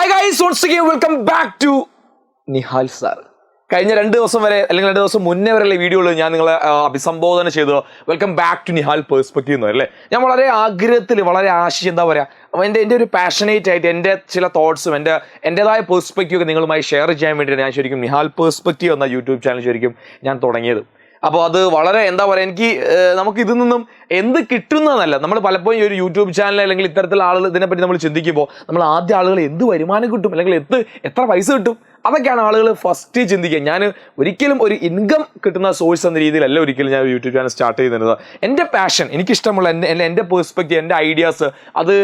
Hi guys, once again welcome back to Nihal sir. കഴിഞ്ഞ 2 ദിവസം വരെ അല്ലെങ്കിൽ 2 ദിവസം മുന്നേ വരെയുള്ള വീഡിയോയിൽ ഞാൻ നിങ്ങളെ അഭിസംബോധന ചെയ്തു welcome back to Nihal perspective എന്ന് അല്ലേ. ഞാൻ വളരെ ആഗ്രഹത്തിൽ വളരെ ആശിച്ച് എന്താ പറയുക എൻ്റെ ഒരു പാഷനേറ്റ് ആയിട്ട് എൻ്റെ ചില തോട്ട്സും എൻ്റെതായ പേഴ്സ്പെക്റ്റീവ് ഒക്കെ നിങ്ങളുമായി ഷെയർ ചെയ്യാൻ വേണ്ടിയിട്ട് ഞാൻ ശരിക്കും നിഹാൽ പേഴ്സ്പെക്റ്റീവ് എന്ന യൂട്യൂബ് ചാനൽ ശരിക്കും ഞാൻ തുടങ്ങിയത്. അപ്പോൾ അത് വളരെ എന്താ പറയുക, എനിക്ക് നമുക്ക് ഇതിൽ നിന്നും എന്ത് കിട്ടുന്നതല്ല. നമ്മൾ പലപ്പോഴും ഈ ഒരു യൂട്യൂബ് ചാനൽ അല്ലെങ്കിൽ ഇത്തരത്തിലുള്ള ആളുകൾ ഇതിനെപ്പറ്റി നമ്മൾ ചിന്തിക്കുമ്പോൾ നമ്മൾ ആദ്യ ആളുകൾ എന്ത് വരുമാനം കിട്ടും അല്ലെങ്കിൽ എത്ര പൈസ കിട്ടും അതൊക്കെയാണ് ആളുകൾ ഫസ്റ്റ് ചിന്തിക്കുക. ഞാൻ ഒരിക്കലും ഒരു ഇൻകം കിട്ടുന്ന സോഴ്സ് എന്ന രീതിയിലല്ല ഒരിക്കലും ഞാൻ യൂട്യൂബ് ചാനൽ സ്റ്റാർട്ട് ചെയ്യുന്നത്. എൻ്റെ പാഷൻ, എനിക്കിഷ്ടമുള്ള എൻ്റെ പേഴ്സ്പെക്റ്റീവ്, എൻ്റെ ഐഡിയാസ് അത്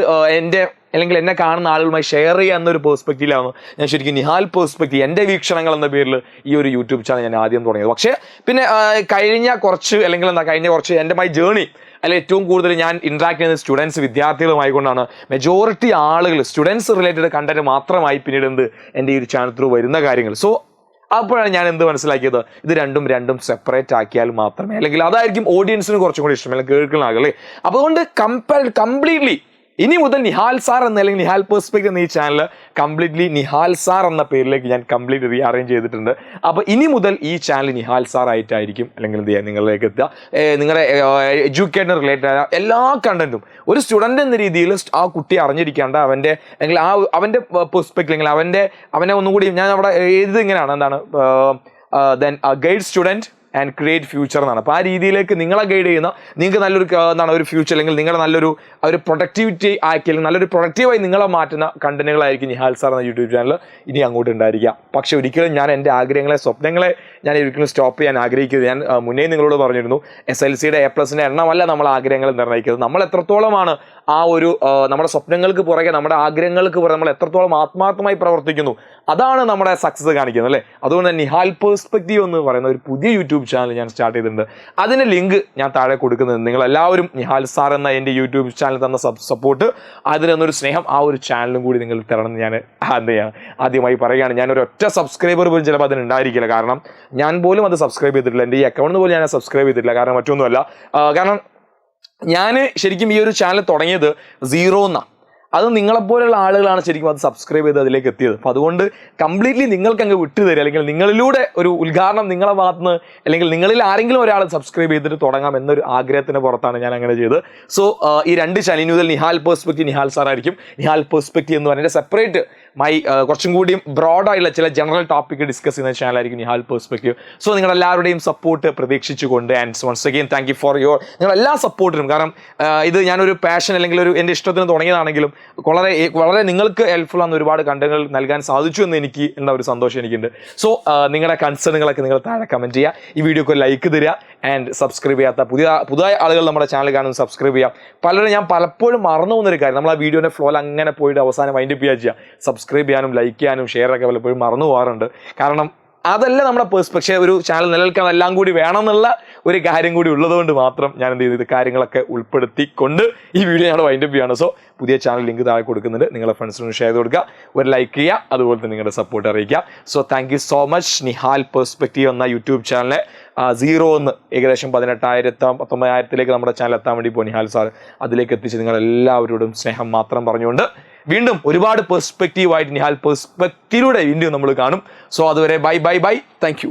അല്ലെങ്കിൽ എന്നെ കാണുന്ന ആളുകളുമായി ഷെയർ ചെയ്യുക എന്നൊരു പേഴ്സ്പെക്റ്റീവിലാണ് ഞാൻ ശരിക്കും നിഹാൽ പേഴ്സ്പെക്റ്റീവ് എൻ്റെ വീക്ഷണങ്ങൾ എന്ന പേരിൽ ഈ ഒരു യൂട്യൂബ് ചാനൽ ഞാൻ ആദ്യം തുടങ്ങിയത്. പക്ഷേ പിന്നെ കഴിഞ്ഞ കുറച്ച് എൻ്റെ മൈ ജേണി അല്ലെങ്കിൽ ഏറ്റവും കൂടുതൽ ഞാൻ ഇൻട്രാക്ട് ചെയ്യുന്ന സ്റ്റുഡൻസ് വിദ്യാർത്ഥികളുമായിക്കൊണ്ടാണ്. മെജോറിറ്റി ആളുകൾ സ്റ്റുഡൻസ് റിലേറ്റഡ് കണ്ടന്റ് മാത്രമായി പിന്നീട് എൻ്റെ ഈ ഒരു ചാനൽ ത്രൂ വരുന്ന കാര്യങ്ങൾ. സോ അപ്പോഴാണ് ഞാൻ മനസ്സിലാക്കിയത്, ഇത് രണ്ടും സെപ്പറേറ്റ് ആക്കിയാൽ മാത്രമേ, അല്ലെങ്കിൽ അതായിരിക്കും ഓഡിയൻസിന് കുറച്ചും കൂടി ഇഷ്ടം, അല്ലെങ്കിൽ കേൾക്കുന്ന ആളുകളെ. അപ്പോൾ അതുകൊണ്ട് കംപ്ലീറ്റ്ലി ഇനി മുതൽ നിഹാൽ സാർ അല്ലെങ്കിൽ നിഹാൽ പേഴ്സ്പെക്റ്റീവ് എന്ന ഈ ചാനൽ കംപ്ലീറ്റ്ലി നിഹാൽ സാർ എന്ന പേരിലേക്ക് ഞാൻ കംപ്ലീറ്റ് റീഅറേഞ്ച് ചെയ്തിട്ടുണ്ട്. അപ്പോൾ ഇനി മുതൽ ഈ ചാനൽ നിഹാൽ സാർ ആയിട്ടായിരിക്കും അല്ലെങ്കിൽ എന്ത് ചെയ്യുക, നിങ്ങളിലേക്ക് എത്തുക. നിങ്ങളുടെ എഡ്യൂക്കേഷൻ റിലേറ്റഡ് ആയ എല്ലാ കണ്ടന്റും ഒരു സ്റ്റുഡൻ്റ് എന്ന രീതിയിൽ ആ കുട്ടി അറിഞ്ഞിരിക്കേണ്ട അവൻ്റെ പേഴ്സ്പെക്റ്റീവ് അല്ലെങ്കിൽ അവനെ ഒന്നുകൂടി ഞാൻ അവിടെ എഴുതി ഇങ്ങനെയാണ്, എന്താണ് then guide student and create future എന്നാണ്. അപ്പോൾ ആ രീതിയിലേക്ക് നിങ്ങളെ ഗൈഡ് ചെയ്യുന്ന, നിങ്ങൾക്ക് നല്ലൊരു ഒരു ഫ്യൂച്ചർ അല്ലെങ്കിൽ നിങ്ങളെ നല്ലൊരു പ്രൊഡക്ടിവിറ്റി ആക്കി അല്ലെങ്കിൽ നല്ലൊരു പ്രൊഡക്റ്റീവായി നിങ്ങളെ മാറ്റുന്ന കണ്ടന്റുകളായിരിക്കും നിഹാൽ സാർ എന്ന യൂട്യൂബ് ചാനൽ ഇനി അങ്ങോട്ട് ഉണ്ടായിരിക്കുക. പക്ഷേ ഒരിക്കലും ഞാൻ എൻ്റെ ആഗ്രഹങ്ങളെ, സ്വപ്നങ്ങളെ ഞാൻ ഒരിക്കലും സ്റ്റോപ്പ് ചെയ്യാൻ ആഗ്രഹിക്കുന്നത്. ഞാൻ മുന്നേ നിങ്ങളോട് പറഞ്ഞിരുന്നു, SLCയുടെ A+ന്റെ എണ്ണമല്ല നമ്മൾ ആഗ്രഹങ്ങൾ നിർണ്ണയിക്കുന്നത്. നമ്മൾ എത്രത്തോളമാണ് നമ്മുടെ സ്വപ്നങ്ങൾക്ക് പുറകെ, നമ്മുടെ ആഗ്രഹങ്ങൾക്ക് പുറകെ നമ്മൾ എത്രത്തോളം ആത്മാർത്ഥമായി പ്രവർത്തിക്കുന്നു, അതാണ് നമ്മുടെ സക്സസ് കാണിക്കുന്നത് അല്ലേ. അതുകൊണ്ട് തന്നെ നിഹാൽ പേഴ്സ്പെക്റ്റീവ് എന്ന് പറയുന്ന ഒരു പുതിയ യൂട്യൂബ് ചാനൽ ഞാൻ സ്റ്റാർട്ട് ചെയ്തിട്ടുണ്ട്. അതിൻ്റെ ലിങ്ക് ഞാൻ താഴെ കൊടുക്കുന്നത്. നിങ്ങളെല്ലാവരും നിഹാൽ സാർ എന്ന എൻ്റെ യൂട്യൂബ് ചാനൽ തന്ന സപ്പോർട്ട്, അതിൽ തന്നൊരു സ്നേഹം, ആ ഒരു ചാനലും കൂടി നിങ്ങൾ തരണമെന്ന് ഞാൻ ആദ്യമായി പറയുകയാണ്. ഞാനൊരു ഒറ്റ സബ്സ്ക്രൈബർ പോലും ചിലപ്പോൾ അതിന് ഉണ്ടായിരിക്കില്ല, കാരണം ഞാൻ പോലും അത് സബ്സ്ക്രൈബ് ചെയ്തിട്ടില്ല. എൻ്റെ ഈ അക്കൗണ്ടിൽ പോലും ഞാൻ സബ്സ്ക്രൈബ് ചെയ്തിട്ടില്ല. കാരണം മറ്റൊന്നുമല്ല, കാരണം ഞാൻ ശരിക്കും ഈ ഒരു ചാനൽ തുടങ്ങിയത് 0 എന്നാണ്. അത് നിങ്ങളെപ്പോലുള്ള ആളുകളാണ് ശരിക്കും അത് സബ്സ്ക്രൈബ് ചെയ്ത് അതിലേക്ക് എത്തിയത്. അപ്പോൾ അതുകൊണ്ട് കംപ്ലീറ്റ്ലി നിങ്ങൾക്ക് അങ്ങ് വിട്ടുതരിക, അല്ലെങ്കിൽ നിങ്ങളിലൂടെ ഒരു ഉദ്ഘാടനം നിങ്ങളെ ഭാഗത്തുനിന്ന് അല്ലെങ്കിൽ നിങ്ങളിൽ ആരെങ്കിലും ഒരാൾ സബ്സ്ക്രൈബ് ചെയ്തിട്ട് തുടങ്ങാം എന്നൊരു ആഗ്രഹത്തിന് പുറത്താണ് ഞാൻ അങ്ങനെ ചെയ്തത്. സോ ഈ 2 ചാനൽ മുതൽ നിഹാൽ പേഴ്സ്പെക്റ്റീവ് നിഹാൽ സാർ ആയിരിക്കും. നിഹാൽ പേഴ്സ്പെക്റ്റീവ് എന്ന് പറഞ്ഞാൽ സെപ്പറേറ്റ് കുറച്ചും കൂടിയും ബ്രോഡായുള്ള ചില ജനറൽ ടോപ്പിക്ക് ഡിസ്കസ് ചെയ്യുന്ന ചാനലായിരിക്കും നിഹാൽ പേഴ്സ്പെക്റ്റീവ്. സോ നിങ്ങളെല്ലാവരുടെയും സപ്പോർട്ട് പ്രതീക്ഷിച്ചുകൊണ്ട്, and once again thank you for നിങ്ങളെല്ലാ സപ്പോർട്ടിനും. കാരണം ഇത് ഞാനൊരു പാഷൻ അല്ലെങ്കിൽ എൻ്റെ ഇഷ്ടത്തിന് തുടങ്ങിയതാണെങ്കിലും വളരെ നിങ്ങൾക്ക് ഹെൽപ്ഫുൾ ആകുന്ന ഒരുപാട് കണ്ടന്റുകൾ നൽകാൻ സാധിച്ചു എന്ന് എനിക്ക് ഒരു സന്തോഷം എനിക്കുണ്ട്. സോ നിങ്ങളുടെ കൺസേണുകളൊക്കെ നിങ്ങൾ താഴെ കമൻറ്റ് ചെയ്യുക, ഈ വീഡിയോക്ക് ലൈക്ക് തരിക, ആൻഡ് സബ്സ്ക്രൈബ് ചെയ്യാത്ത പുതിയ ആളുകൾ നമ്മുടെ ചാനൽ കാണുന്നത് സബ്സ്ക്രൈബ് ചെയ്യാം. ഞാൻ പലപ്പോഴും മറന്നു പോകുന്നൊരു കാര്യം, നമ്മൾ ആ വീഡിയോൻ്റെ ഫ്ലോയിൽ അങ്ങനെ പോയിട്ട് അവസാനം വൈൻഡപ്പ് ചെയ്യുക, സബ്സ്ക്രൈബ് ചെയ്യാനും ലൈക്ക് ചെയ്യാനും ഷെയറൊക്കെ പലപ്പോഴും മറന്നു പോകാറുണ്ട്. കാരണം അതല്ല നമ്മുടെ പേഴ്സ്പെക്റ്റീവ്. ഒരു ചാനൽ നിലനിൽക്കാൻ എല്ലാം കൂടി വേണമെന്നുള്ള ഒരു കാര്യം കൂടി ഉള്ളതുകൊണ്ട് മാത്രം ഞാൻ എന്ത് ചെയ്തു, കാര്യങ്ങളൊക്കെ ഉൾപ്പെടുത്തിക്കൊണ്ട് ഈ വീഡിയോ ഞാൻ വൈൻഡപ്പ് ചെയ്യാണ്. സോ പുതിയ ചാനൽ ലിങ്ക് താഴെ കൊടുക്കുന്നുണ്ട്, നിങ്ങളുടെ ഫ്രണ്ട്സിനോട് ഷെയർ ചെയ്ത് കൊടുക്കുക, ഒരു ലൈക്ക് ചെയ്യുക, അതുപോലെ തന്നെ നിങ്ങളുടെ സപ്പോർട്ട് അറിയിക്കുക. So thank you so much. Nihal perspective എന്ന യൂട്യൂബ് ചാനലിനെ 0 എന്ന് ഏകദേശം 18,000-19,000 നമ്മുടെ ചാനൽ എത്താൻ വേണ്ടി ഇപ്പോൾ നിഹാൽ സാർ അതിലേക്ക് എത്തിച്ച് നിങ്ങളെല്ലാവരോടും സ്നേഹം മാത്രം പറഞ്ഞുകൊണ്ട് വീണ്ടും ഒരുപാട് പേഴ്സ്പെക്റ്റീവായിട്ട് നിഹാൽ പേഴ്സ്പെക്റ്റീവിലൂടെ വീണ്ടും നമ്മൾ കാണും. സോ അതുവരെ ബൈ, താങ്ക് യു.